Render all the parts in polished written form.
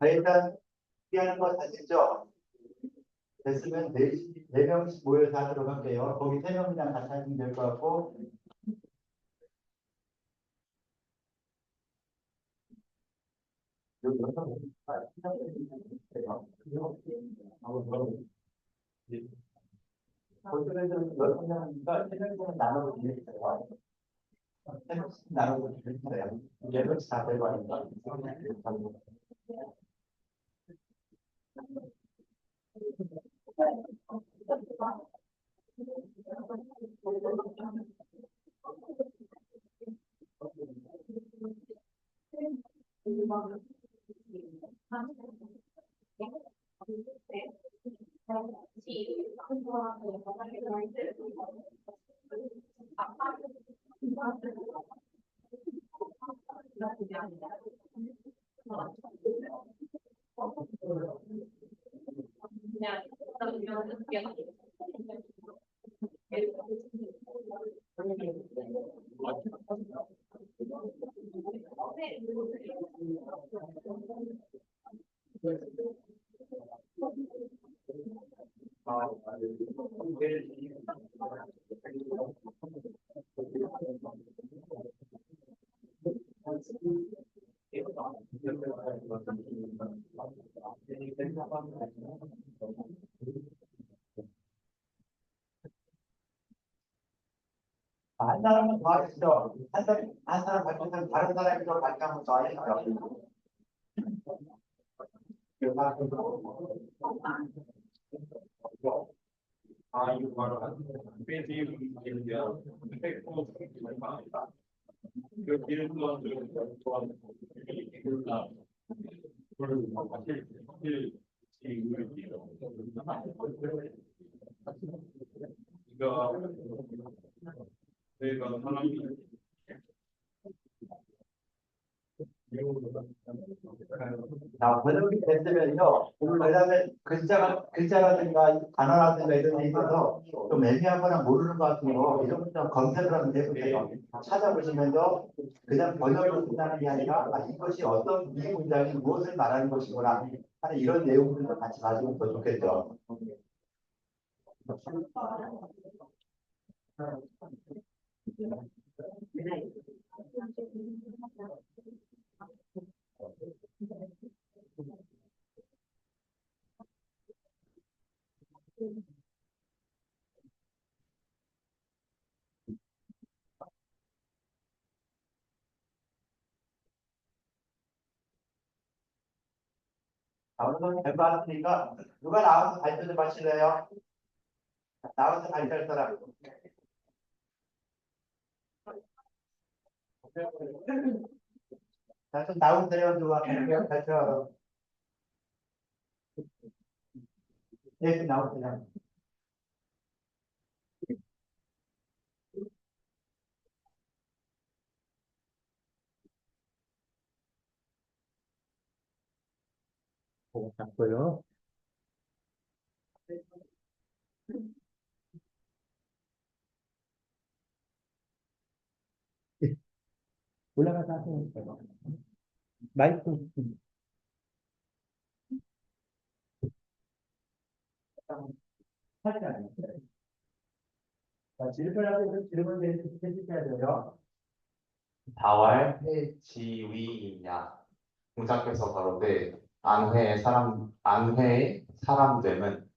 일단 피하는 거 아시죠? 됐으면 네 명씩 모여서 하도록 할게요. 거기 세 명이랑 같이 하시면 될 것 같고, 여기 여섯 명. 거기는 여섯 명이니까 세 명씩 나눠서 드릴게요. 세 명씩 나눠서 드릴게요. 네 명씩 다 들고 하니까. 한 사람은 더 하시죠. 한 사람 발표는 다른 사람이 더 발표하면 더 하시죠. 자, 번역이 됐으면요. 그다음에 글자라든가 단어라든가 이런 데 있어서 좀 애매한 거나 모르는 것 같은 거 이런 것좀 검색을 하면 되거든요. 찾아보시면서 그냥 번역을 쓴다는 게 아니라 이것이 어떤 이 문장이 무엇을 말하는 것이구나 하는 이런 내용들도 같이 가지면 더 좋겠죠. 자, 오늘 멤버 왔으니까 누가 나와서 발표 좀 하실래요? 나와서 발표할 사람. 자, 좀 나오세요. 누가 발표하러. 네, 좀 나오세요. 그거 잡고요. 예, 올라가서 하세요. 마이크. 살짝. 자, 질문하고 질문 해주셔야 돼요. 다왈 해지위이냐 공작께서 가로되 안회의 사람됨은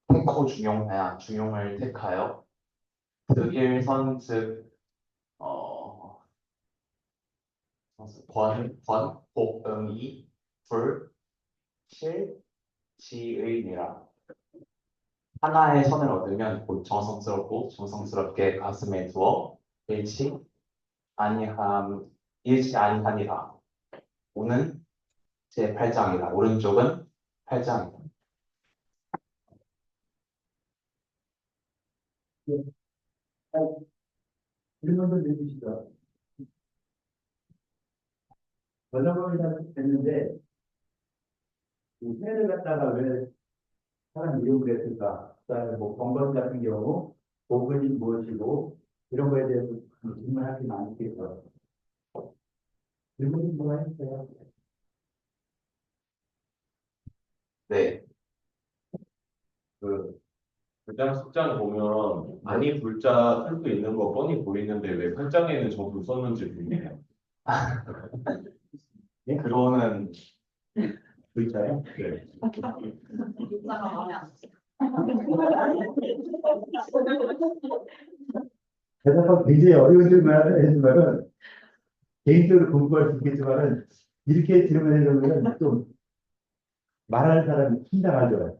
택호 중용하야 중용을 택하여 득일선 즉 복응이 불실지의니라. 하나의 선을 얻으면 곧 정성스럽고 정성스럽게 가슴에 두어 일치 아니함 일치 아니하니라. 오는 제 8장이다. 오른쪽은 8장이다. 예, 질문도 내주시죠. 번역을 했는데, 이 회를 갖다가 왜 사람 이용을 했을까? 그다음에 뭐 번번 같은 경우 복근이 무엇이고 이런 거에 대해서 질문할 게 많겠죠. 질문이 뭐가 있어요? 네, 그 불장 숙장 보면 아니 불자 쓸 수 있는 거 뻔히 보이는데 왜 8장에는 저도 썼는지 궁금해요. 그로는 글자요? 네. 글자가 마음에 안 들어. 대답하기 굉장히 어려운 질문을 해주면은 개인적으로 공부할 수 있겠지만은 이렇게 질문해주면은 좀 말하는 사람이 힘당하죠.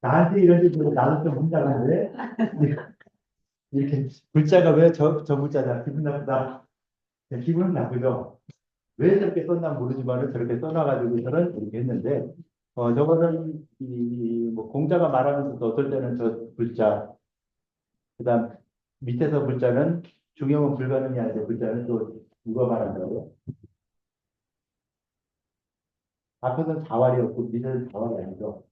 나한테 이런 질문 나도 좀 힘당한데 이렇게 글자가 왜 저 글자다 기분 나쁘다. 기분은 나쁘죠. 왜 저렇게 썼나 모르지만은 저렇게 써놔가지고 저는 이렇게 했는데 저거는 뭐 공자가 말하면서도 어떨 때는 저 글자 그다음 밑에서 글자는 중용은 불가능이 아닌데 글자는 또 누가 말한다고? 앞에서는 자활이었고 밑에서는 자활이 아니죠.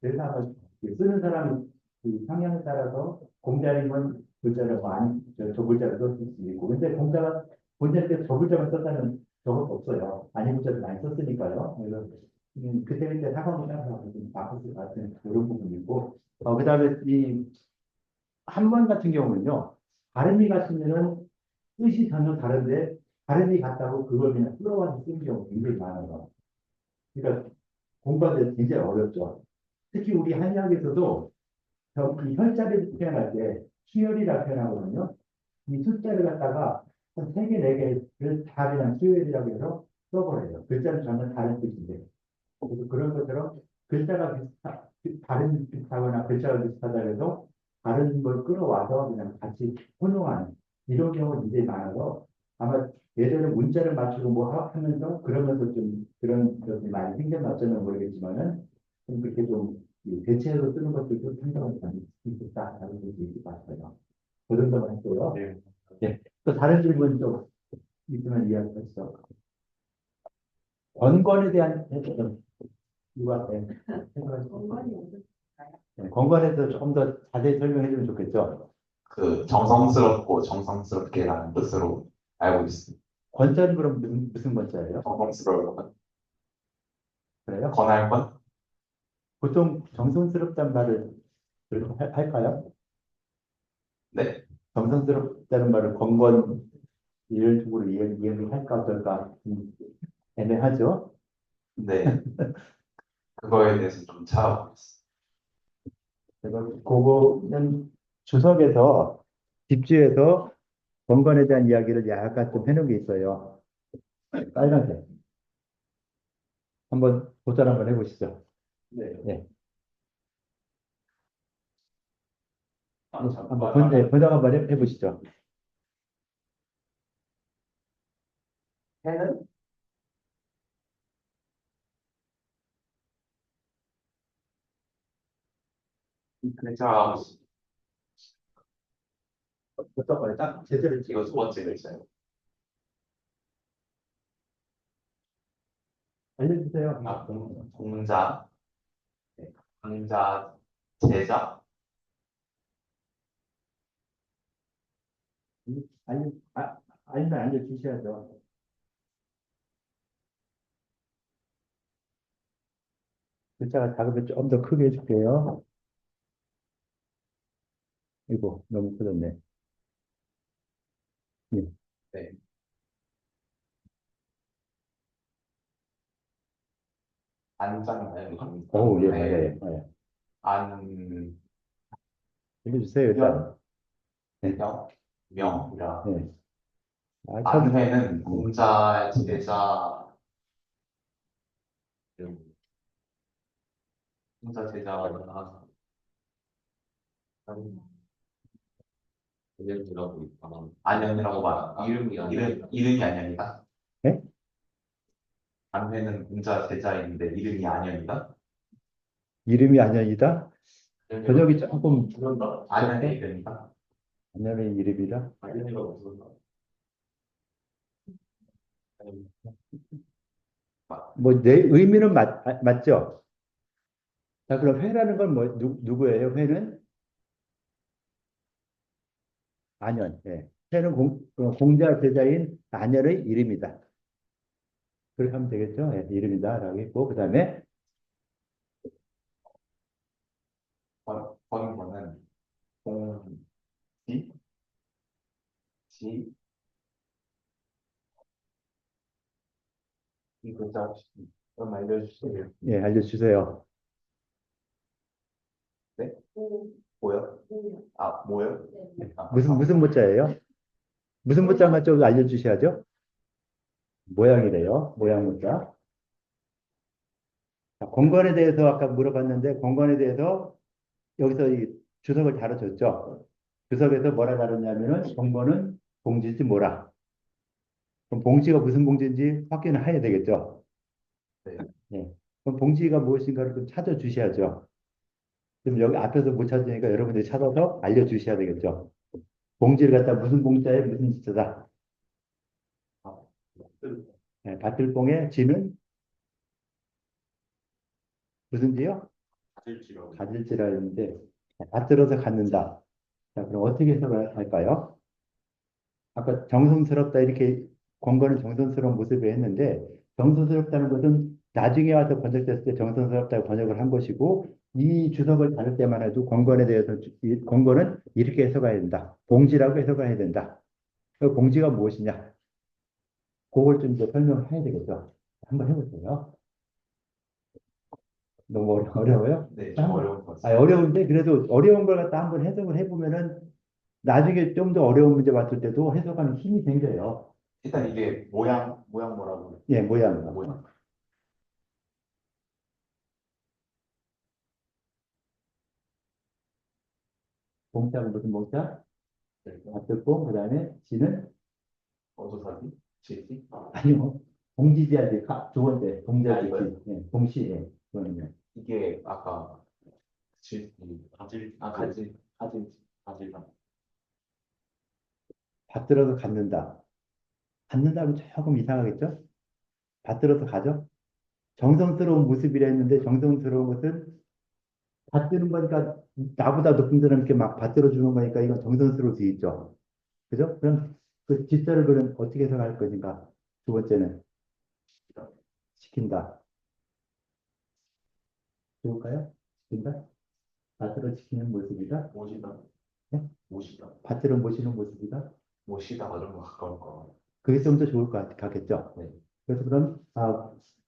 그래서 아마 쓰는 사람 그 성향에 따라서 공자님은 글자를 많이 저 글자를 쓸 수 있고 근데 공자가 본자 때 저 글자만 썼다는 적은 없어요. 아니 글자를 많이 썼으니까요. 그래서 그때 사과문 따라서 좀 바꿨을 것 같은 그런 부분이 있고 그다음에 이 한문 같은 경우는요. 발음이 같으면은 뜻이 전혀 다른데 발음이 같다고 그걸 그냥 끌어와서 쓰는 경우가 굉장히 많아요. 그러니까 공부하는 데 굉장히 어렵죠. 특히 우리 한의학에서도 이 혈자리를 표현할 때 수열이라 표현하거든요. 이 숫자를 갖다가 한 3개, 4개를 다 그냥 수열이라고 해서 써버려요. 글자는 전혀 다른 뜻인데. 그래서 그런 것처럼 글자가 다른 비슷하거나 글자가 비슷하다 해서 다른 걸 끌어와서 그냥 같이 혼용하는 이런 경우가 굉장히 많아서 아마 예전에 문자를 맞추고 뭐 하면서 그러면서 좀 그런 것이 많이 생겨났지는 모르겠지만은 좀 그렇게 좀이 대체로 쓰는 것들도 상당히 많이 있었다라는 것이 있을 것 같아요. 그 정도만 했고요. 네. 네. 또 다른 질문 좀 있으면 이야기하시죠. 건건에 대한 해석 누가 건강이 어떨까요? 건건에 대해서 조금 더 자세히 설명해 주면 좋겠죠. 그 정성스럽고 정성스럽게라는 뜻으로 알고 있습니다. 권자는 그럼 무슨 권자예요? 정성스러울 건 그래요? 권할 건 보통 정성스럽다는 말을 그렇게 할까요? 네, 정성스럽다는 말을 건건 이런 식으로 이해를 할까 어떨까 애매하죠. 네, 그거에 대해서 좀 찾아보겠습니다. 그래서 그거는 주석에서 집주에서 건건에 대한 이야기를 약간 좀 해놓은 게 있어요. 빨간색. 한번 도전 한번 해보시죠. 네. 네. 아, 한번 번역 한번 해보시죠. 해는 글자 어떤 거에 딱 제대로 이거 두 번째 글자예요. 알려주세요. 공자, 네, 강자, 제자, 알면 알려주셔야죠. 글자가 작으면 좀 더 크게 해줄게요. 이거 너무 커졌네. 예. 네, 안장나요? 오, 예, 네, 맞아요. 예. 안, 알려주세요, 일단. 네. 명, 네. 아, 안회는 공자, 제자, 공자, 제자, 예를 있다만 안현이라고 말한다. 이름이 안현이다. 네? 안회는 공자, 제자인데 이름이 안현이다. 이름이 안현이다? 번역이 조금 그런다. 안현의 이름이다. 안현의 이름이다? 아이디가 없었나? 뭐, 내 의미는 맞죠? 자, 그럼 회라는 건 뭐, 누구예요? 회는? 안현. 예. 회는 공자 제자인 안현의 이름이다. 그렇게 하면 되겠죠? 예, 이름이다. 라고 했고, 그 다음에, 번호는 공지, 지, 이 글자 혹시 좀 알려주세요. 예, 알려주세요. 네? 뭐요? 아, 뭐요? 네. 아, 무슨 모자예요? 무슨 모자인가 좀 알려주셔야죠? 모양이래요. 모양 모자. 자, 건건에 대해서 아까 물어봤는데, 건건에 대해서 여기서 이 주석을 다뤄줬죠. 주석에서 뭐라 다뤘냐면은, 건건은 봉지지 뭐라. 그럼 봉지가 무슨 봉지인지 확인을 해야 되겠죠. 네. 예. 그럼 봉지가 무엇인가를 좀 찾아주셔야죠. 그럼 여기 앞에서 못 찾으니까 여러분들이 찾아서 알려주셔야 되겠죠. 봉지를 갖다 무슨 봉자에 무슨 지자다. 예, 밭들봉의 지는 무슨 지요? 가질지라고. 가질지라 했는데, 밭들어서 갖는다. 자, 그럼 어떻게 해석을 할까요? 아까 정성스럽다 이렇게 권고는 정성스러운 모습을 했는데 정성스럽다는 것은 나중에 와서 번역됐을 때 정성스럽다고 번역을 한 것이고 이 주석을 다룰 때만 해도 권건에 대해서 이 권건은 이렇게 해석해야 된다. 봉지라고 해석을 해야 된다. 그 봉지가 무엇이냐? 그걸 좀 이제 설명을 해야 되겠죠. 한번 해보세요. 너무 어려워요? 네, 자, 좀 한번- 어려운 것 같습니다. 어려운데 그래도 어려운 걸 갖다 한번 해석을 해보면은 나중에 좀 더 어려운 문제 봤을 때도 해석하는 힘이 생겨요. 일단 이게 모양 뭐라고? 예, 모양. 모양. 봉자는 무슨 봉자? 네. 밭듣고 그다음에 지는 어조사비? 지지? 아니요. 봉지지야지 두 번째 봉자지 이거요? 예, 봉시 예, 그거는요. 이게 아까 지, 가질. 가질. 밭들어서 갖는다. 갖는다면 조금 이상하겠죠? 밭들어서 가죠? 정성스러운 모습이라 했는데 정성스러운 것은 밭드는 거니까 나보다 높은 사람 이렇게 막 밭들어 주는 거니까 이건 정성스러울 수 있죠. 그죠? 그럼 그 뒷자를 그럼 어떻게 해석할 것인가? 두 번째는 시킨다. 좋을까요? 시킨다? 밭들어 지키는 모습이다. 모시다. 네? 모시다. 밭들어 모시는 모습이다. 모시다가 좀 더 가까울 거. 그게 좀 더 좋을 것 같겠죠. 네. 그래서 그럼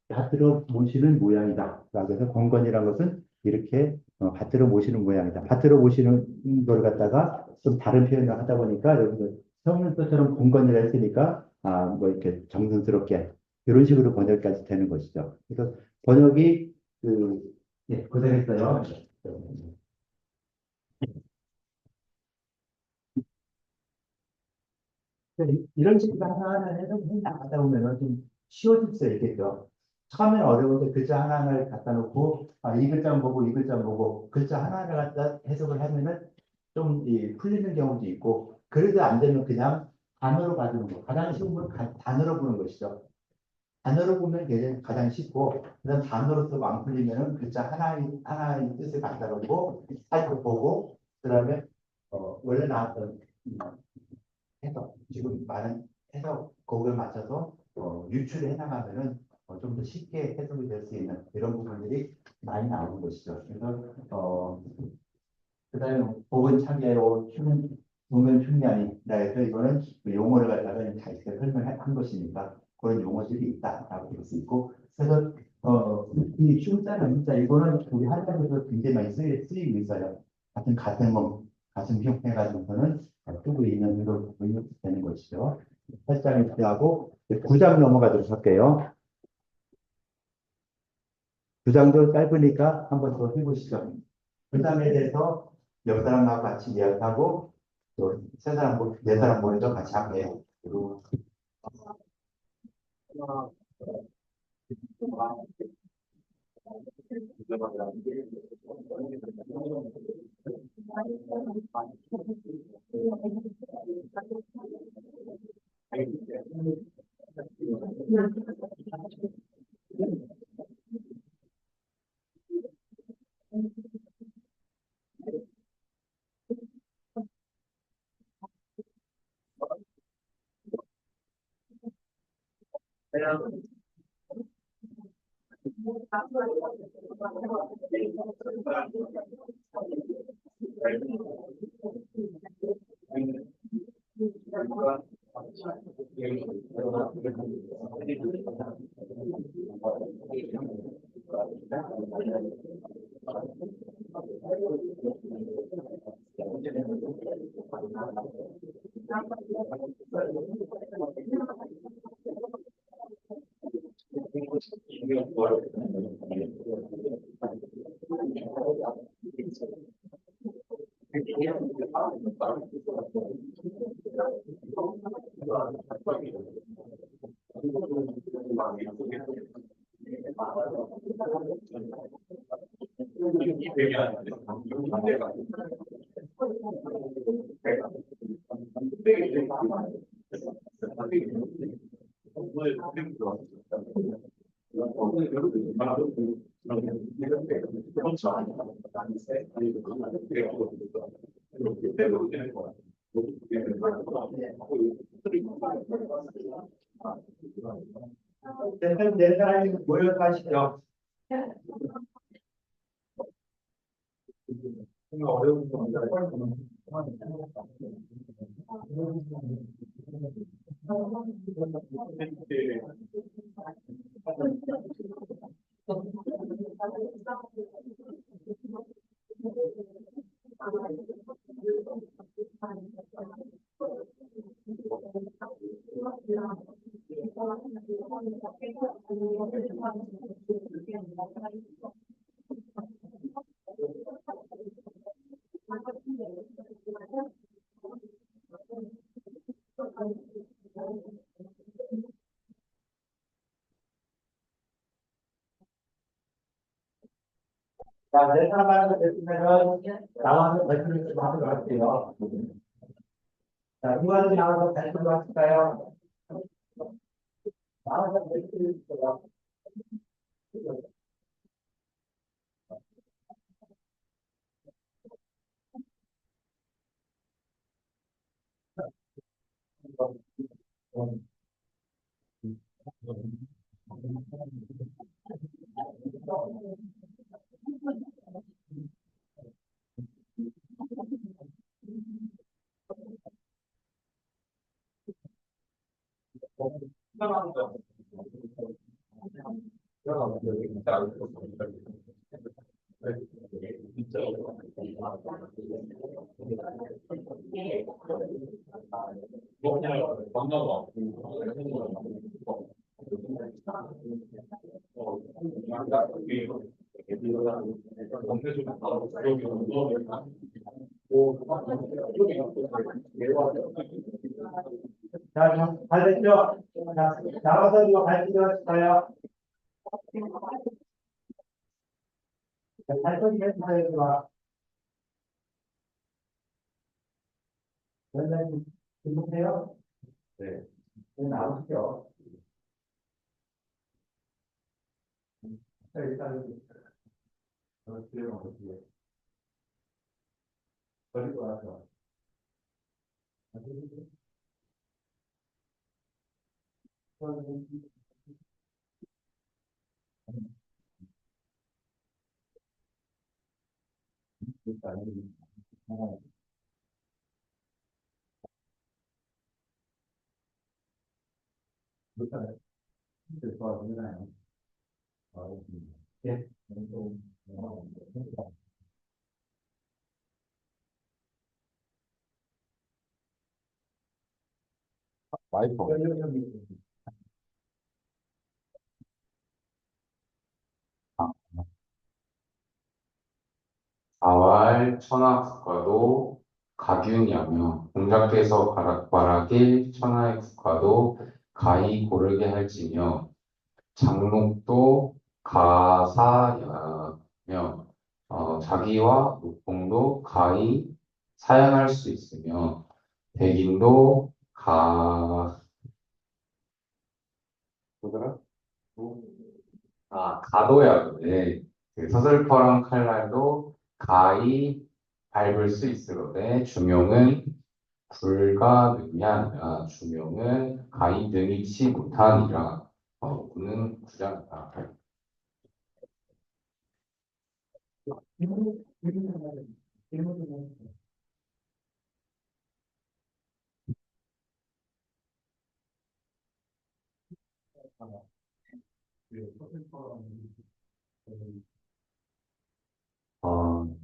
밭들어 모시는 모양이다. 라고 해서 건건이라는 것은 이렇게 밭들어 모시는 모양이다. 밭들어 모시는 걸 갖다가 좀 다른 표현을 하다 보니까 여기서 성문서처럼 건건이라 했으니까 뭐 이렇게 정성스럽게 이런 식으로 번역까지 되는 것이죠. 그래서 번역이 예, 고생했어요. 이런 식으로 하나하나 해서 나가다 보면 좀 쉬워질 수 있겠죠. 처음에는 어려운데 글자 하나하나를 갖다 놓고 이 글자 보고 이 글자 보고 글자 하나하나 갖다 해석을 하면은 좀 풀리는 경우도 있고 그래도 안 되면 그냥 단어로 가주는 거. 가장 쉬운 건 단어로 보는 것이죠. 단어로 보면 가장 쉽고, 그다음 단어로서 안 풀리면은 글자 하나의 뜻을 갖다 놓고 살펴보고, 그다음에 원래 나왔던 해석, 지금 말한 해석 그거에 맞춰서 유출해 나가면은 좀 더 쉽게 해석이 될 수 있는 이런 부분들이 많이 나오는 것이죠. 그래서 그다음에 복은 차계로 보면 흉내아니라 해서 이거는 그 용어를 갖다가 잘 설명한 것이니까 그런 용어들이 있다라고 볼 수 있고, 그래서 이 흉자는 흉자 이거는 우리 한자에서 굉장히 많이 쓰이고 있어요. 같은 뭐 같은 흉 해가지고서는 쓰고 있는 그런 부분이 되는 것이죠. 8장을 피하고 9장 넘어가도록 할게요. 9장도 짧으니까 한번 더 해보시죠. 9장에 대해서 옆 사람하고 같이 이야기하고 또 세 사람, 네 사람 모여서 같이 할게요. 그리고 네 사람이 모여서 하시죠. 어려운 겁니다. 자, 네 사람 하는 거 됐으면은 나와서 발표를 좀 하도록 할게요. 자, 누가 나와서 발표를 하실까요? 나와서 발표를 해주세요. 자, 잘 됐죠? 자, 나와서 이거 발표를 하실까요? 자, 발표를 해주세요, 이거. 원장님, 들으세요? 네. 네, 나오시죠? 일단 그러면 어떻게 버리고 나서 예. 와이프. 4월 천하국과도 가균이하며 공작해서 바락바락일 천하의 국화도 가히 고르게 할지며 장록도 가사야며 자기와 목봉도 가히 사양할 수 있으며 백인도 뭐더라? 가도야. 네. 그 서슬퍼런 칼날도 가히 밟을 수 있으로되 중용은 불가능이 아니라 중용은 가히 능이치 못하니라. 그는 구장이다.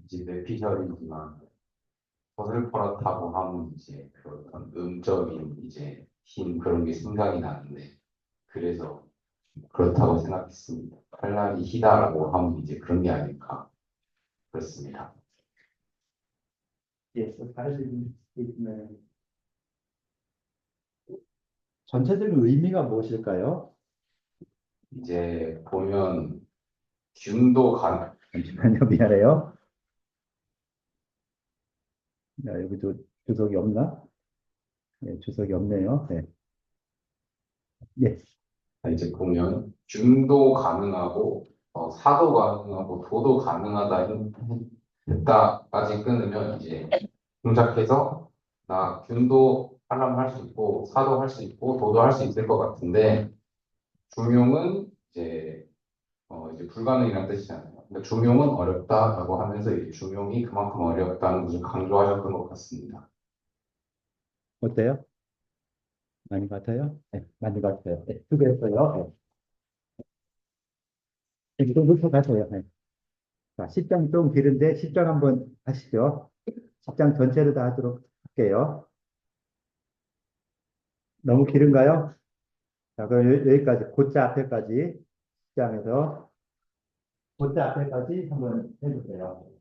이제 뇌피셜이지만 서슬퍼렇다고 하면 이제 그런 음적인 이제 힘 그런 게 생각이 나는데 그래서 그렇다고 생각했습니다. 칼날이 희다라고 하면 이제 그런 게 아닐까 그렇습니다. 예, 다른 있으면 전체적인 의미가 무엇일까요? 이제 보면 균도 간 잠시만요, 미안해요. 야, 여기도 주석이 없나? 네, 주석이 없네요. 네. 예, 이제 보면 균도 가능하고 사도 가능하고 도도 가능하다 했다까지 끊으면 이제 동작해서 나 균도 하려면 할 수 있고 사도 할 수 있고 도도 할 수 있을 것 같은데 중용은 이제 불가능이라는 뜻이잖아요. 그러니까 중용은 어렵다라고 하면서 이제 중용이 그만큼 어렵다는 것을 강조하셨던 것 같습니다. 어때요? 많이 같아요? 네, 많이 같아요. 네, 수고했어요. 네, 좀 높여가세요. 네. 자, 10장 좀 길은데 10장 한번 하시죠. 10장 전체를 다 하도록 할게요. 너무 길은가요? 자, 그럼 여기까지, 고자 앞에까지, 10장에서 고자 앞에까지 한번 해주세요.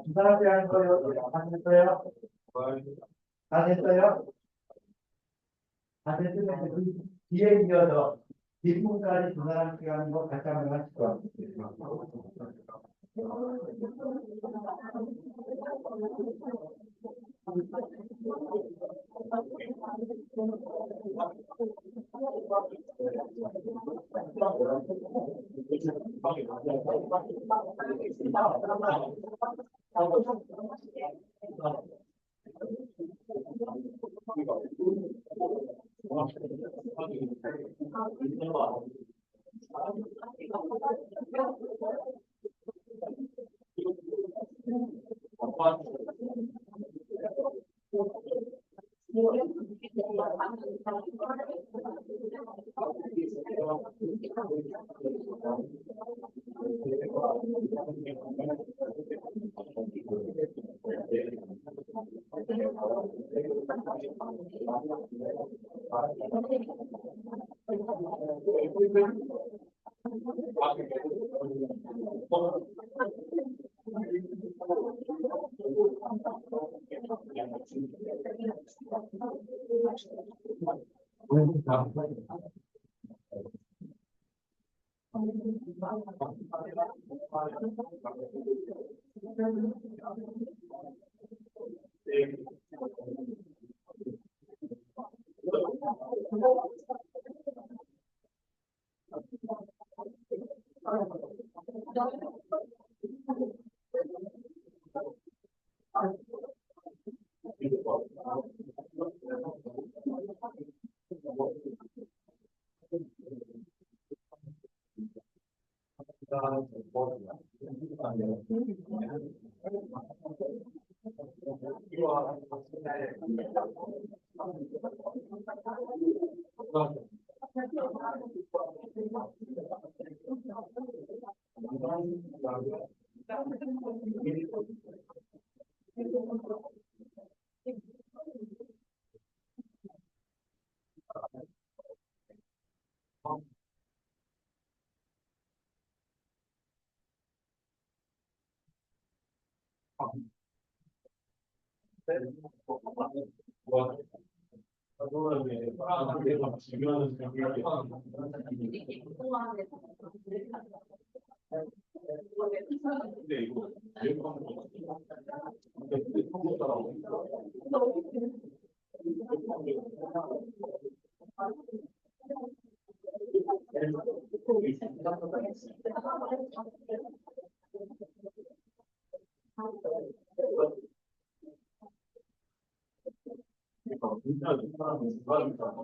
두 사람이 하는 거요. 다 됐어요? 다 됐어요? 다 됐으면 그 뒤에 이어서 뒷부분까지 두 사람씩 하는 거 같이 한번 하실 것 같아요.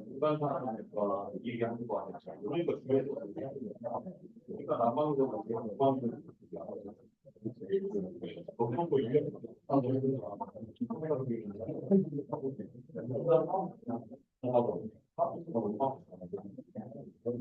일반 사람과 얘기하는 거 아니야? 그러니까 주변에서 그러니까 난방으로 난방으로 그런 거 얘기하는 거.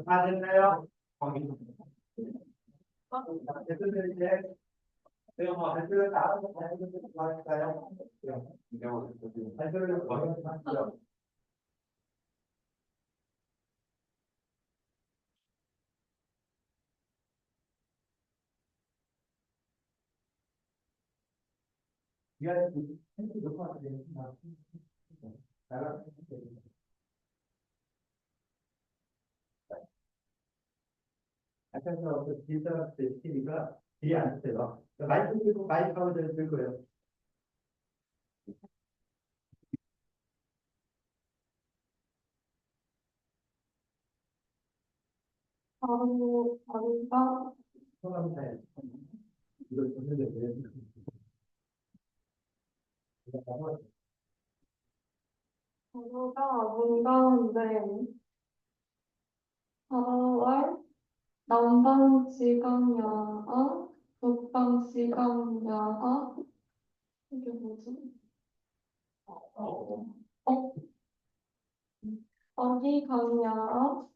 다 됐나요? 댓글 이제 댓글을 다 할까요? 댓글을 하시죠. 아까서 그 길다 스티니까 뒤에 앉으세요. 마이크 들고 마이크 하고 들 거예요. 바로가 소감 잘. 이걸 좀 해주세요. 바로가 문 가운데 4월 남방지강야아 북방지강야아 이게 뭐지? 어디 강야아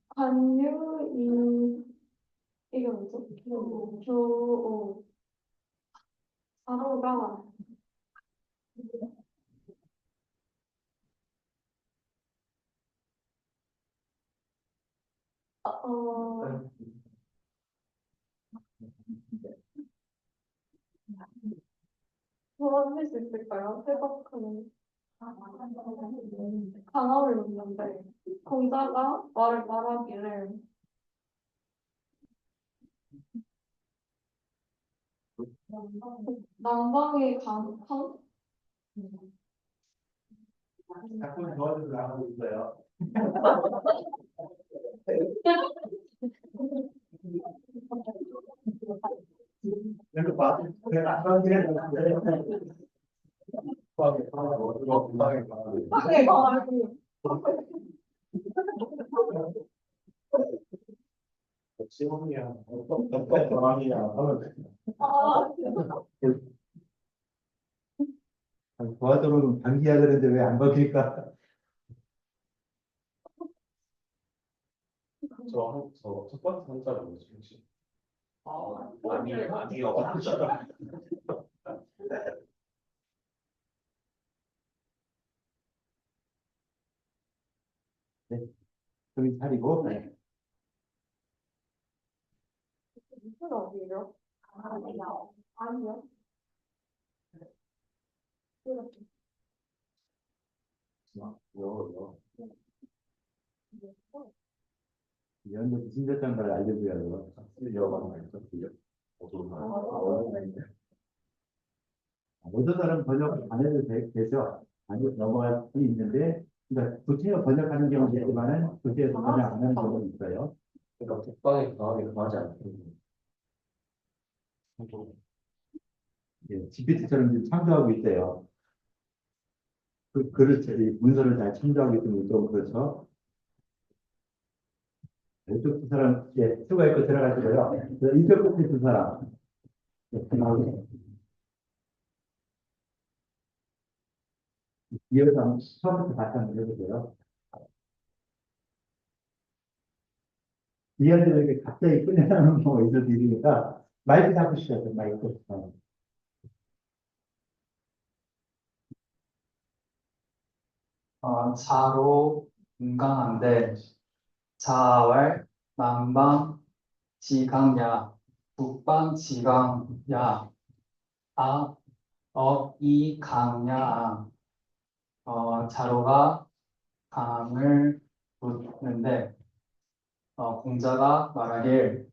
관유이 이게 뭐지? 교 바로가 어 도와줄 수 있을까요? 해석하는 강화를 놓는데 공자가 말을 말하기를 남방의 강황 작품 도와줘서 나가고 있어요. 이거 봐. 내가 아까 방에 강화를 시험이야. 어떤 상황이야. 아 도와주면 방기해야 되는데 왜 안 먹힐까? 첫 번째 한자는 뭐지 혹시? 아니요. 좀 차리고. 무슨 어디요? 아니요. 아니요. 연도 무슨 졌다는 걸 알려줘야 돼요. 모든 사람 번역 안 해도 되죠. 아니 넘어갈 수 있는데, 그러니까 구체로 번역하는 경우도 있지만은 구체에서 번역 안 하는 경우도 있어요. 그러니까 북방에 강하게 강하지 않고. GPT처럼 지금 창조하고 있어요. 그 글을 문서를 잘 창조하고 있으면 좀 그렇죠. 이쪽 두 사람 수고했고 들어가시고요. 이쪽 끝에 두 사람. 이어서 처음부터 다시 한번 해보세요. 이현들 이렇게 갑자기 끊어나는 경우가 있어서 이러니까 마이크 잡으시죠, 마이크. 자로 건강한데 자왈 남방 지강야 북방 지강야 아 어이 강야 자로가 강을 묻는데 공자가 말하길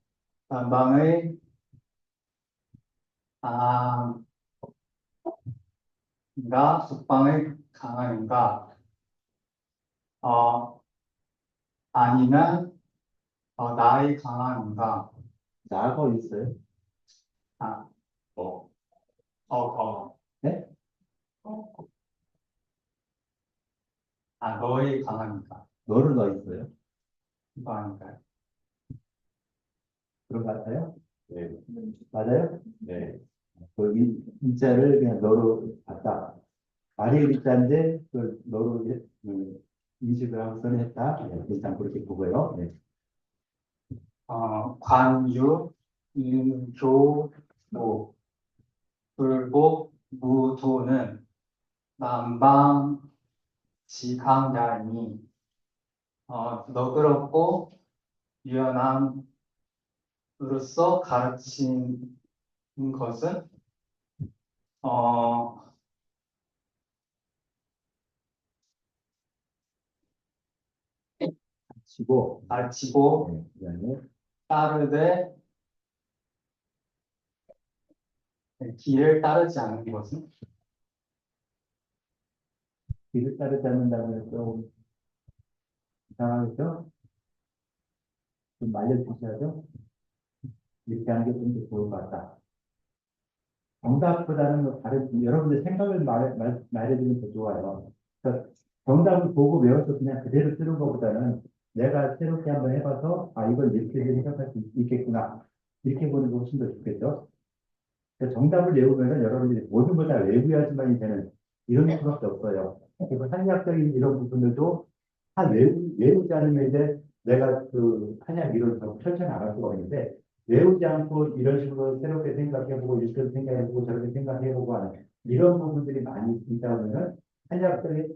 남방의 강함인가 북방의 강함인가 아니면 나의 강함인가 나가 있어요? 아, 어, 네? 너의 강함인가 너를 넣어 있어요? 이거 아닌가요? 그런 거 같아요? 네, 맞아요? 네. 그 인자를 그냥 너로 봤다. 아래 글자인데 그 너로 인식을 하고서는 했다. 네, 일단 그렇게 보고요. 네. 관유, 인조, 모, 불복, 무도는 남방 지강야이니 너그럽고 유연함으로써 가르친 것은 어, 치고 가르치고 네, 그다음에 따르되 길을 따르지 않는 것은 길을 따르지 않는다면 좀 이상하겠죠? 좀 알려주셔야죠. 이렇게 하는 게 좀 더 좋을 것 같다. 정답보다는 뭐 다른 여러분들 생각을 말해주면 더 좋아요. 그러니까 정답을 보고 외워서 그냥 그대로 쓰는 것보다는 내가 새롭게 한번 해봐서 이걸 이렇게 생각할 수 있겠구나 이렇게 보는 게 훨씬 더 좋겠죠. 그러니까 정답을 외우면은 여러분들이 모든 걸 다 외워야지만이 되는 이런 수밖에 없어요. 그리고 한의학적인 이런 부분들도 다 외우지 않으면 이제 내가 그 한의학 이론을 펼쳐나갈 수가 있는데 외우지 않고 이런 식으로 새롭게 생각해보고 이렇게 생각해보고 저렇게 생각해보고 하는 이런 부분들이 많이 있다 보면은 한의학적인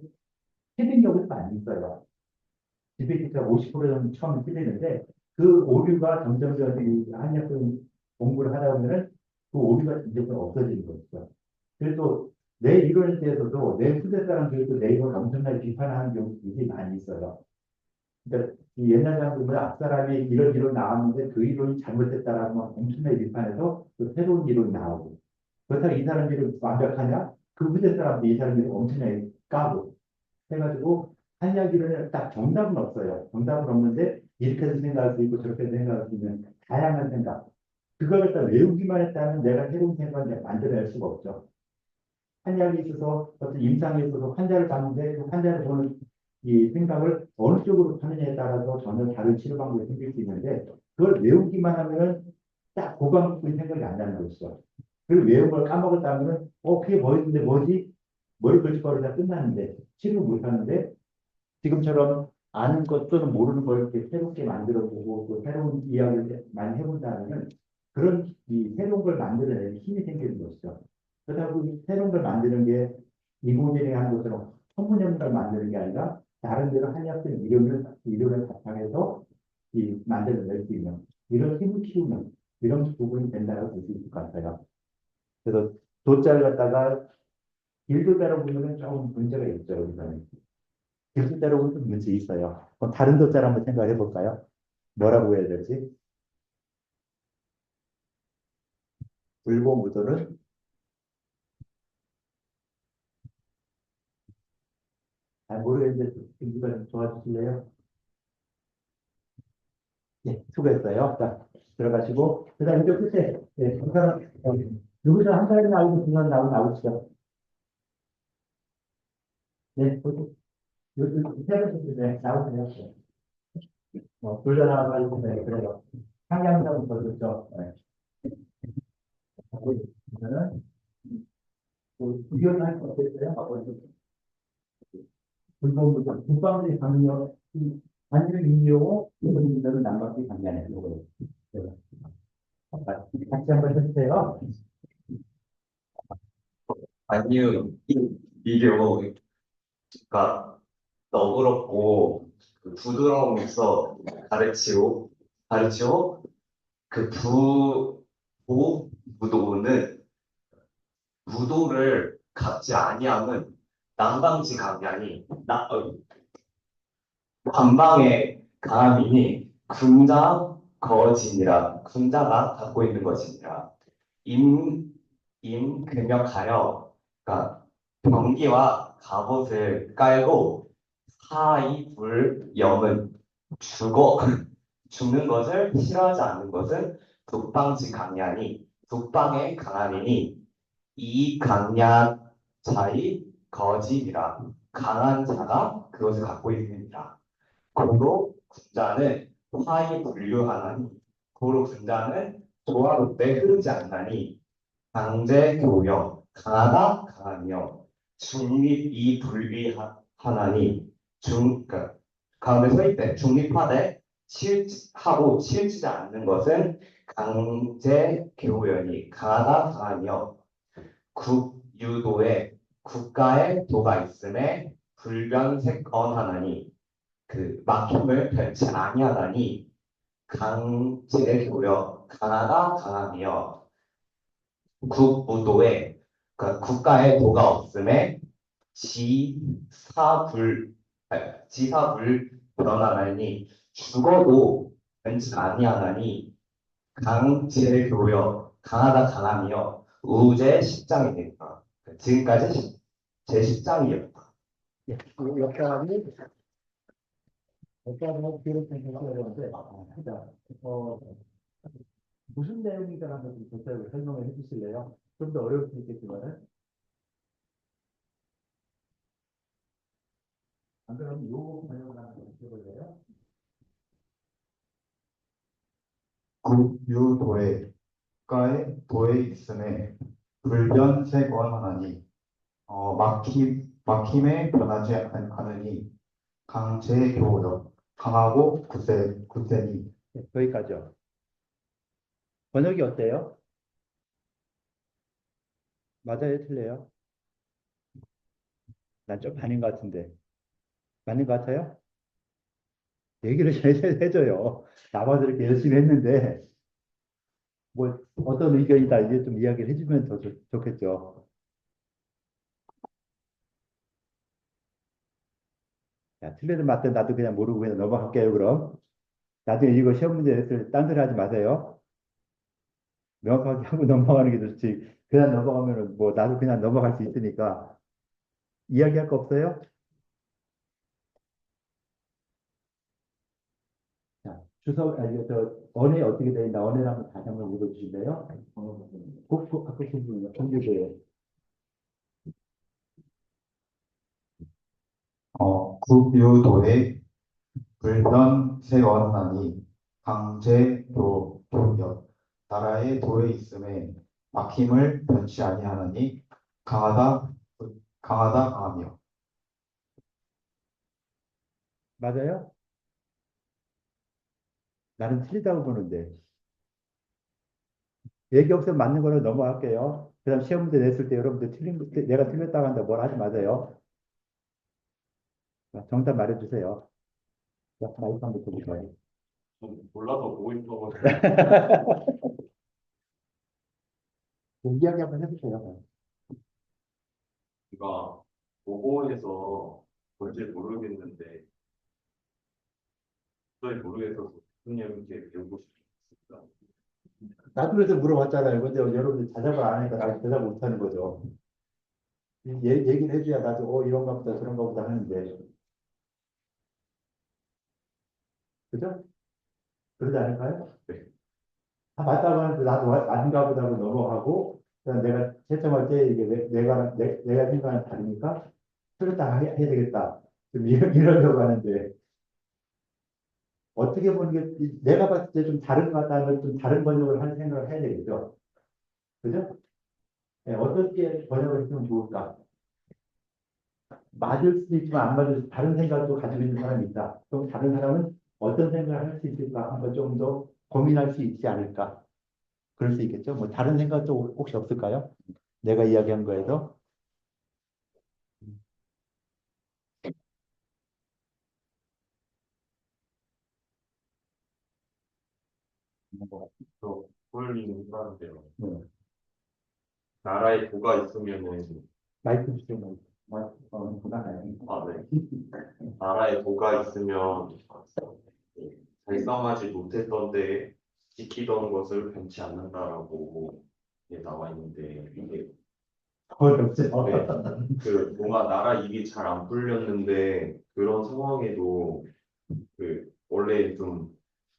틀린 경우도 많이 있어요. GPT가 50% 정도 처음 틀리는데 그 오류가 점점점 이 한의학적인 공부를 하다 보면은 그 오류가 이제 없어지는 거죠. 그래도 내 이론에 대해서도 내 후대 사람들도 내 이론을 엄청나게 비판하는 경우들이 많이 있어요. 그러니까 이 옛날 사람들은 앞사람이 이런 이론 나왔는데 그 이론이 잘못됐다라는 건 엄청나게 비판해서 또 새로운 이론이 나오고 그렇다고 이 사람들이 완벽하냐? 그 후대 사람들이 이 사람들이 엄청나게 까고 해가지고 한의학 이론에 딱 정답은 없어요. 정답은 없는데 이렇게도 생각할 수 있고 저렇게도 생각할 수 있는 다양한 생각. 그걸 갖다 외우기만 했다면 내가 새로운 생각을 만들어낼 수가 없죠. 한의학에 있어서 어떤 임상에 있어서 환자를 봤는데 그 환자를 보는 이 생각을 어느 쪽으로 하느냐에 따라서 전혀 다른 치료 방법이 생길 수 있는데 그걸 외우기만 하면은 딱 고강도의 생각이 안 나는 것이죠. 그리고 외운 걸 까먹었다면은 그게 뭐였는데 뭐지? 머리 걸쭉거리다 끝나는데 치료 못 하는데 지금처럼 아는 것 또는 모르는 걸 이렇게 새롭게 만들어 보고 또 새로운 이야기를 많이 해본다면 그런 이 새로운 걸 만들어내는 힘이 생기는 것이죠. 그렇다고 새로운 걸 만드는 게 이공계에 하는 것처럼 천문학을 만드는 게 아니라 다른 데로 한약적 이론을 바탕해서 만들어낼 수 있는 이런 힘을 키우는 이런 부분이 된다고 볼 수 있을 것 같아요. 그래서 도자를 갖다가 길도자로 보면 조금 문제가 있죠. 여기서는. 길도자로 보면 좀 문제 있어요. 그럼 다른 도자를 한번 생각해 볼까요? 뭐라고 해야 되지? 불고무도는 잘 모르겠는데 누가 좀 도와주실래요? 예, 수고했어요. 자, 들어가시고, 그 다음에 이쪽 끝에, 예, 두 사람, 누구든 한 사람이 나오고 두 사람 나오시죠. 네, 보세요. 세 분씩, 네, 나오세요. 둘다 나와가지고, 네, 그래요. 상향자부터 그렇죠. 네. 그러면은, 의견할 거 어땠어요? 불법부터, 국방들이 강요, 반대로 인용, 이분들은 남밖에 강요하는 거예요. 같이 한번 해주세요. 아니요, 이교가 너그럽고 그 부드러움에서 가르치고 그 무도는 무도를 갚지 아니함은 남방지 강약이 남방의 강함이니 군자 거진이라 군자가 갖고 있는 것이니라 임금역하여 그러니까 병기와 갑옷을 깔고 사이불염은 죽는 것을 싫어하지 않는 것은 북방지 강야니 북방의 강함이니 이 강야자의 거짓이라 강한 자가 그것을 갖고 있느니라. 고로 군자는 화이 분류하나니 고로 군자는 조화롭게 흐르지 않나니 강제 교역 강하다 강하며 중립이 불리하나니 그러니까 가운데 서 있대 중립하되 하고 치우치지 않는 것은 강제 교연이 강하다 강하며 국유도에 국가의 도가 있음에 불변색언하나니 그 막힘을 변치 아니하다니 강제 교역 강하다 강하며 국무도에 그러니까 국가의 도가 없음에 지사불 불어나나니 죽어도 변치 아니하다니 강제교역 강하다 강하며 우제 10장이니까 지금까지 제 10장이었다. 예, 역사하니 역사하고 기록 생각해야 되는데, 자, 무슨 내용이냐는 것을 교사로 설명을 해주실래요? 좀 더 어려울 수 있겠지만은. 안 그러면 요 내용을 한번 해볼래요? 국유도에 가의 도에 있음에 불변색원하나니 막힘에 변하지 않으니 강제교역 강하고 굳세니. 네, 거기까지요. 번역이 어때요? 맞아요, 틀려요? 난 좀 아닌 것 같은데. 맞는 것 같아요? 얘기를 잘 해줘요. 나만 이렇게 열심히 했는데, 뭐, 어떤 의견이다, 이제 좀 이야기를 해주면 더 좋겠죠. 야, 틀리든 맞든 나도 그냥 모르고 그냥 넘어갈게요, 그럼. 나중에 이거 시험 문제 냈을 때 딴소리 하지 마세요. 명확하게 하고 넘어가는 게 좋지. 그냥 넘어가면은 뭐, 나도 그냥 넘어갈 수 있으니까. 이야기할 거 없어요? 자, 이거 언해 어떻게 되나 언해를 한번 다시 한번 읽어주실래요? 아까 그 부분, 정규제요. 국유도에 불변색원하니 강제교역 나라의 도에 있음에 막힘을 변치 아니하나니 강하다 강하며. 맞아요? 나는 틀리다고 보는데. 얘기 없으면 맞는 거로 넘어갈게요. 그 다음 시험 문제 냈을 때 여러분들 내가 틀렸다고 한다 뭘 하지 마세요. 자, 정답 말해주세요. 자, 마이크 한번 보실까요? 좀 몰라서 보고 싶어가지고. 이야기 한번 해주세요. 제가 보고해서 뭔지 모르겠는데 도저히 모르겠어서 교수님께 배우고 싶습니다. 나도 그래서 물어봤잖아요. 근데 여러분들 대답을 안 하니까 나 대답 못 하는 거죠. 얘기를 해줘야 나도 이런가 보다 저런가 보다 하는데. 그죠? 그러지 않을까요? 네. 맞다고 하는데 나도 아닌가 보다 하고 넘어가고 그다음 내가 채점할 때 이게 내가 생각하는 다르니까 틀렸다 해야 되겠다. 좀 이러려고 하는데 어떻게 보는 게 내가 봤을 때 좀 다른 것 같다면 좀 다른 번역을 하는 생각을 해야 되겠죠. 그죠? 네, 어떻게 번역을 했으면 좋을까? 맞을 수도 있지만 안 맞을 수 다른 생각도 가지고 있는 사람이 있다. 그럼 다른 사람은 어떤 생각을 할 수 있을까? 한번 좀 더 고민할 수 있지 않을까? 그럴 수 있겠죠. 뭐 다른 생각도 혹시 없을까요? 내가 이야기한 거에서. 저 부모님 생각하는데요. 네. 나라에 도가 있으면은 마이크 주세요. 마이크. 불안해요. 아, 네. 나라에 도가 있으면 달성하지 못했던 데 지키던 것을 변치 않는다라고 나와 있는데 이게 어렵지. 네. 그 뭔가 나라 일이 잘 안 풀렸는데 그런 상황에도 그 원래 좀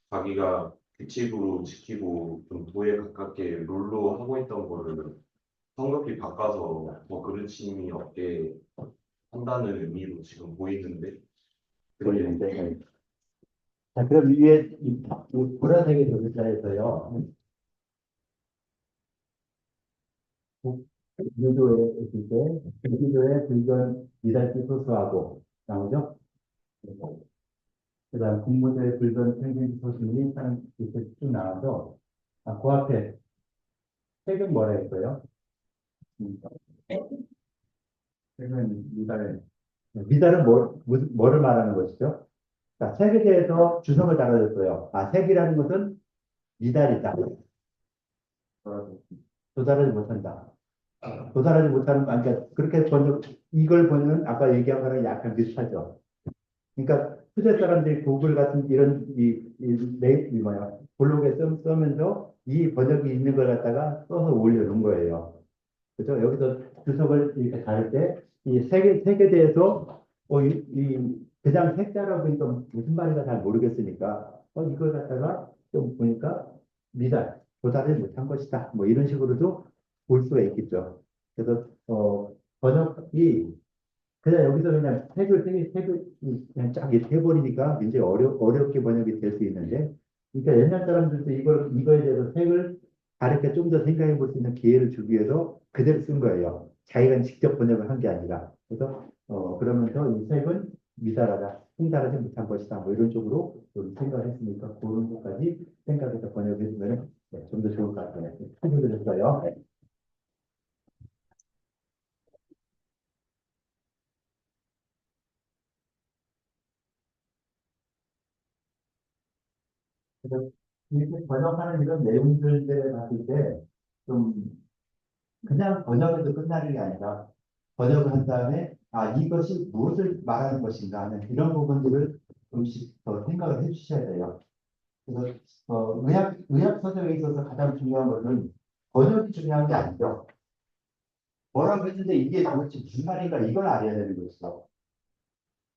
자기가 규칙으로 지키고 좀 도에 가깝게 룰로 하고 있던 거를 성급히 바꿔서 더 그르침이 없게 한다는 의미로 지금 보이는데 그게 보이는데. 자, 그럼 위에 이 보라색의 글자에서요. 유도에 있을 때, 유도에 불건 미달기 소수하고 나오죠? 그 다음 국무조의 불건 생긴 소수이 하는 이렇게 쭉 나와서, 그 앞에 책은 뭐라 했어요? 책은 미달은 뭐를 말하는 것이죠? 자, 색에 대해서 주석을 달아줬어요. 색이라는 것은 미달이다. 도달하지 못한다. 도달하지 못하는, 그러니까 그렇게 이걸 보면 아까 얘기한 거랑 약간 비슷하죠. 그러니까 후세 사람들이 구글 같은 이런 블로그에 쓰면서 이 번역이 있는 걸 갖다가 써서 올려놓은 거예요. 그죠? 여기서 주석을 이렇게 다룰 때 이 색에 대해서 그냥 색자라고 보니까 무슨 말인가 잘 모르겠으니까 이걸 갖다가 좀 보니까 도달을 못한 것이다. 뭐 이런 식으로도 볼 수가 있겠죠. 그래서 번역이 그냥 여기서 그냥 색을 그냥 쫙 이렇게 해버리니까 굉장히 어렵게 번역이 될 수 있는데, 그러니까 옛날 사람들도 이거에 대해서 색을 다르게 좀 더 생각해 볼 수 있는 기회를 주기 위해서 그대로 쓴 거예요. 자기가 직접 번역을 한 게 아니라. 그래서, 그러면서 이 색은 미달하다, 풍달하지 못한 것이다. 뭐 이런 쪽으로 좀 생각을 했으니까 그런 것까지 생각해서 번역해 주면 좀 더 좋을 것 같아요. 해드렸어요. 네. 그래서 이렇게 번역하는 이런 내용들에 봤을 때, 좀, 그냥 번역에서 끝나는 게 아니라, 번역을 한 다음에, 이것이 무엇을 말하는 것인가 하는 이런 부분들을 좀씩 더 생각을 해 주셔야 돼요. 그래서, 의학 서적에 있어서 가장 중요한 것은 번역이 중요한 게 아니죠. 뭐라고 했는데 이게 도대체 무슨 말인가 이걸 알아야 되는 것이죠.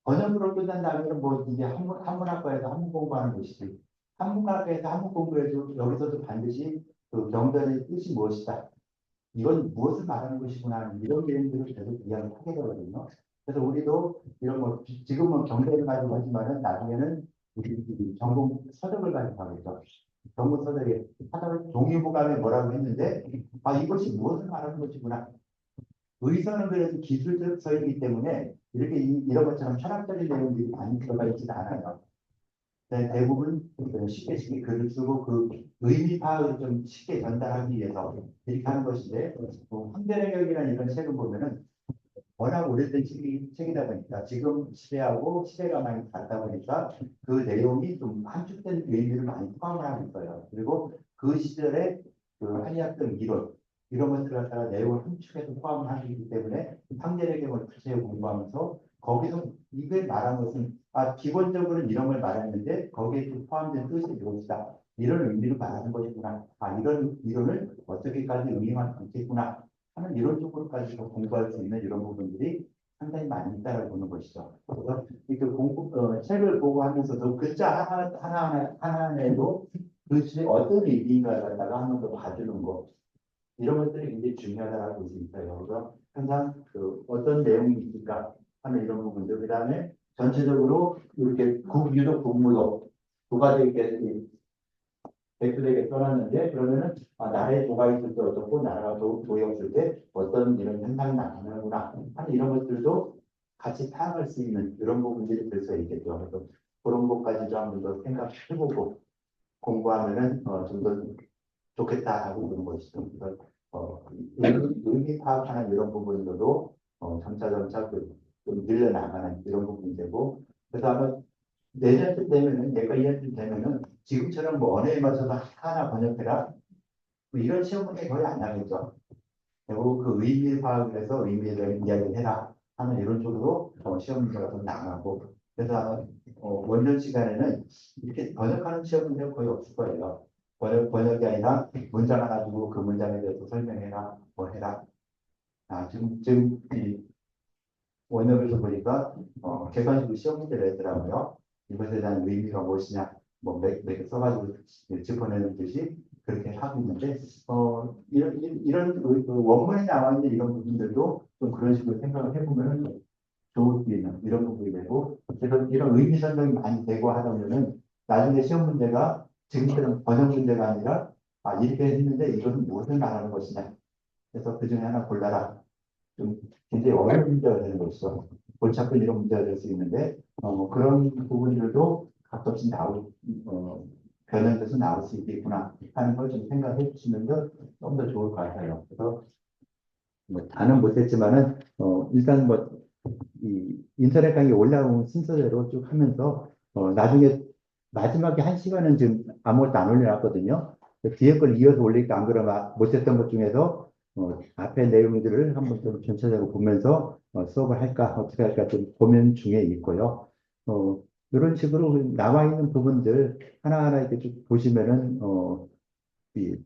번역으로 끝난 다음에는 뭐 이게 한문학과에서 한문 공부하는 것이지. 한문학과에서 한문 공부해도 여기서도 반드시 그 경전의 뜻이 무엇이다. 이건 무엇을 말하는 것이구나. 이런 개념들을 계속 이야기를 하게 되거든요. 그래서 우리도 이런 지금은 경제를 가지고 하지만은 나중에는 우리 전공 서적을 가지고 하겠죠. 전공 서적에 하다가 동의보감에 뭐라고 했는데, 이것이 무엇을 말하는 것이구나. 의사는 그래도 기술적 서이기 때문에 이렇게 이런 것처럼 철학적인 내용들이 많이 들어가 있지는 않아요. 대부분 쉽게 글을 쓰고 그 의미 파악을 좀 쉽게 전달하기 위해서 이렇게 하는 것인데, 황제래격이라는 이런 책을 보면은 워낙 오래된 책이다 보니까 지금 시대가 많이 다르다 보니까 그 내용이 좀 함축된 의미를 많이 포함을 하고 있어요. 그리고 그 시절에 그 한의학적 이런 것들을 갖다가 내용을 함축해서 포함을 하기 때문에 황제래격을 구체적으로 공부하면서 거기서 이걸 말한 것은 기본적으로는 이런 걸 말했는데 거기에 좀 포함된 뜻이 무엇이다. 이런 의미를 말하는 것이구나. 이런 이론을 어떻게까지 의미만 있겠구나 하는 이런 쪽으로까지 공부할 수 있는 이런 부분들이 상당히 많이 있다고 보는 것이죠. 그래서 이렇게 책을 보고 하면서도 글자 하나에도 글씨 어떤 의미인가를 갖다가 한 번 더 봐주는 거. 이런 것들이 굉장히 중요하다고 볼 수 있어요. 그래서 항상 어떤 내용이 있을까 하는 이런 부분들. 그 다음에 전체적으로 이렇게 유독 국무도 두 가지 백두대게 써놨는데, 그러면은 나라에 도가 있을 때 어떻고 나라가 도에 없을 때 어떤 이런 현상이 나타나구나 하는 이런 것들도 같이 파악할 수 있는 이런 부분들이 될 수 있겠죠. 그래서 그런 것까지도 한번 더 생각해보고 공부하면은 좀 더 좋겠다라고 보는 것이죠. 그래서 의미 파악하는 이런 부분들도 점차 좀 늘려나가는 이런 부분이 되고, 그래서 아마 내년쯤 되면은, 내가 2년쯤 되면은, 지금처럼 뭐 언어에 맞춰서 하나 번역해라. 뭐 이런 시험 문제 거의 안 나겠죠. 결국 그 의미 파악을 해서 의미에 대한 이야기를 해라. 하는 이런 쪽으로 시험 문제가 좀 나가고 그래서 원년 시간에는 이렇게 번역하는 시험 문제가 거의 없을 거예요. 번역이 아니라 문장 하나 주고 그 문장에 대해서 설명해라, 뭐 해라. 지금 이 원역에서 보니까 객관식으로 시험 문제를 내더라고요. 이것에 대한 의미가 무엇이냐, 뭐몇개 써가지고 짚어내는 듯이 그렇게 하고 있는데, 이런 그 원문에 나와 있는 이런 부분들도 좀 그런 식으로 생각을 해보면 좋을 수 있는 이런 부분이 되고, 그래서 이런 의미 설명이 많이 되고 하려면은 나중에 시험 문제가 지금처럼 번역 문제가 아니라 이렇게 했는데 이것은 무엇을 말하는 것이냐. 그래서 그 중에 하나 골라라. 좀 굉장히 어려운 문제가 되는 것이죠. 골치 아픈 이런 문제가 될 수 있는데 그런 부분들도 가끔씩 변형돼서 나올 수 있겠구나 하는 걸 좀 생각해 주시면 좀 더 좋을 것 같아요. 그래서 다는 못했지만은 일단 이 인터넷 강의 올라온 순서대로 쭉 하면서 나중에 마지막에 한 시간은 지금 아무것도 안 올려놨거든요. 뒤에 걸 이어서 올리니까 안 그러면 못했던 것 중에서 앞에 내용들을 한번 좀 전체적으로 보면서 수업을 할까 어떻게 할까 좀 고민 중에 있고요. 이런 식으로 나와 있는 부분들 하나하나 이렇게 쭉 보시면은 이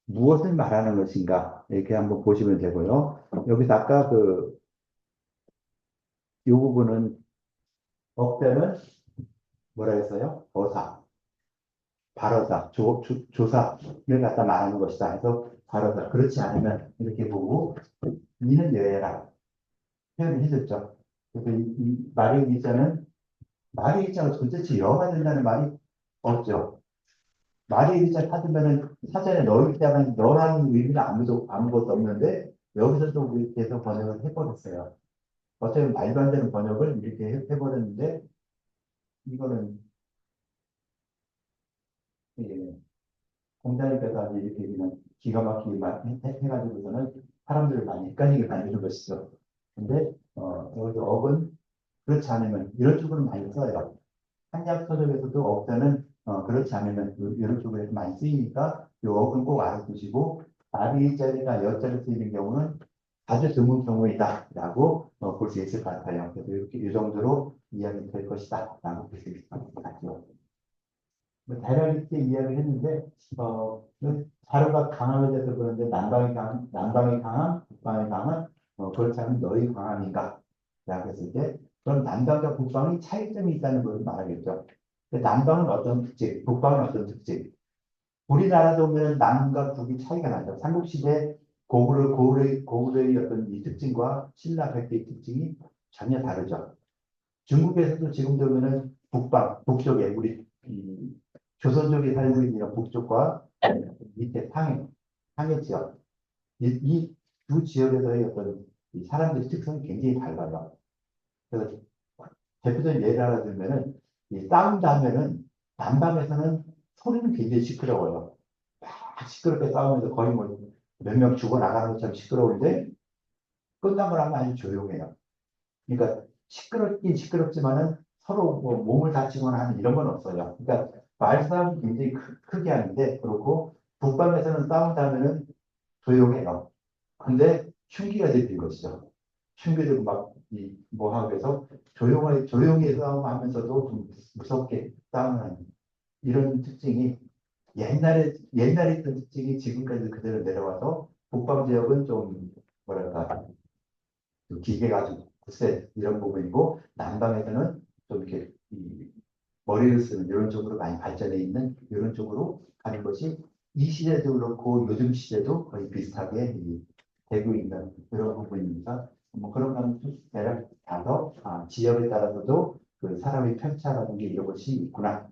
무엇을 말하는 것인가 이렇게 한번 보시면 되고요. 여기서 아까 이 부분은 억대는 뭐라 했어요? 어사, 발어사, 조사를 갖다 말하는 것이다 해서 발어사. 그렇지 않으면 이렇게 보고 이는 여해라 표현을 해줬죠. 그래서 이 말의 일자는 말의 일자가 도대체 여가 된다는 말이 없죠. 말의 일자 찾으면은 사전에 넣을 때는 너라는 의미는 아무것도 없는데 여기서 또 그렇게 해서 번역을 해버렸어요. 어차피 말도 안 되는 번역을 이렇게 해버렸는데 이거는 예, 공자님께서 아주 이렇게 그냥 기가 막히게 해가지고서는 사람들을 많이 헷갈리게 만드는 것이죠. 근데 여기서 억은 그렇지 않으면 이런 쪽으로 많이 써요. 한약 서적에서도 억자는 그렇지 않으면 이런 쪽으로 많이 쓰이니까 이 억은 꼭 알아두시고 나비 자리나 여자를 쓰이는 경우는 아주 드문 경우이다라고 볼 수 있을 것 같아요. 그래서 이렇게 이 정도로 이야기 될 것이다라고 볼 수 있을 것 같아요. 대략 이렇게 이야기를 했는데 자료가 강함에 대해서 그런데 남방이 강함, 북방이 강함, 그렇지 않으면 너희 강함인가? 라고 했을 때 그럼 남방과 북방이 차이점이 있다는 것을 말하겠죠. 남방은 어떤 특징, 북방은 어떤 특징? 우리나라도 보면 남과 북이 차이가 나죠. 삼국시대 고구려의 어떤 이 특징과 신라 백제의 특징이 전혀 다르죠. 중국에서도 지금 보면은 북쪽에 우리 조선족이 살고 있는 북쪽과 밑에 상해 지역 이 두 지역에서의 어떤 이 사람들의 특성이 굉장히 달라요. 그래서 대표적인 예를 하나 들면은 싸운다 하면은 남방에서는 소리는 굉장히 시끄러워요. 막 시끄럽게 싸우면서 거의 뭐 몇 명 죽어 나가는 것처럼 시끄러운데 끝나고 나면 아주 조용해요. 그러니까 시끄럽긴 시끄럽지만은 서로 뭐 몸을 다치거나 하는 이런 건 없어요. 그러니까 말싸움 굉장히 크게 하는데 그렇고 북방에서는 싸운다 하면은 조용해요. 근데 흉기가 되는 것이죠. 흉기들고 뭐 하고 해서 조용히 싸움하면서도 좀 무섭게 싸움하는 이런 특징이 옛날에 있던 특징이 지금까지 그대로 내려와서 북방 지역은 좀 뭐랄까 좀 기계가 좀 굳세 이런 부분이고 남방에서는 좀 이렇게 머리를 쓰는 이런 쪽으로 많이 발전해 있는 이런 쪽으로 가는 것이 이 시대도 그렇고 요즘 시대도 거의 비슷하게 되고 있는 그런 부분입니다. 뭐 그런 거는 대략 봐서 지역에 따라서도 그 사람의 편차라는 게 이런 것이 있구나.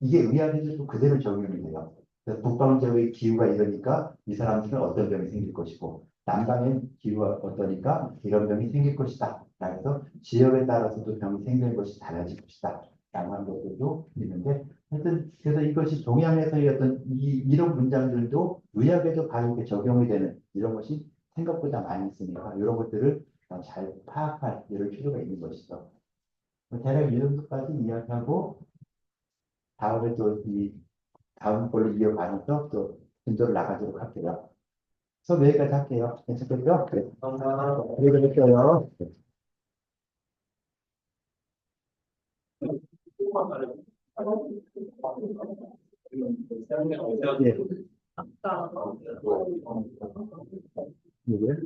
이게 의학에서도 그대로 적용이 돼요. 그래서 북방 지역의 기후가 이러니까 이 사람들은 어떤 병이 생길 것이고 남방의 기후가 어떠니까 이런 병이 생길 것이다. 그래서 지역에 따라서도 병이 생기는 것이 달라질 것이다. 라고 하는 것들도 있는데 하여튼 그래서 이것이 동양에서의 어떤 이런 문장들도 의학에도 바로 적용이 되는 이런 것이 생각보다 많이 있으니까 이런 것들을 잘 파악할 이런 필요가 있는 것이죠. 대략 이 정도까지 이야기하고 다음에 또 다음 걸로 이어가면서 또 진도를 나가도록 할게요. 수업 여기까지 할게요. 괜찮겠죠? 네. 감사합니다. 여기까지 할게요. 예.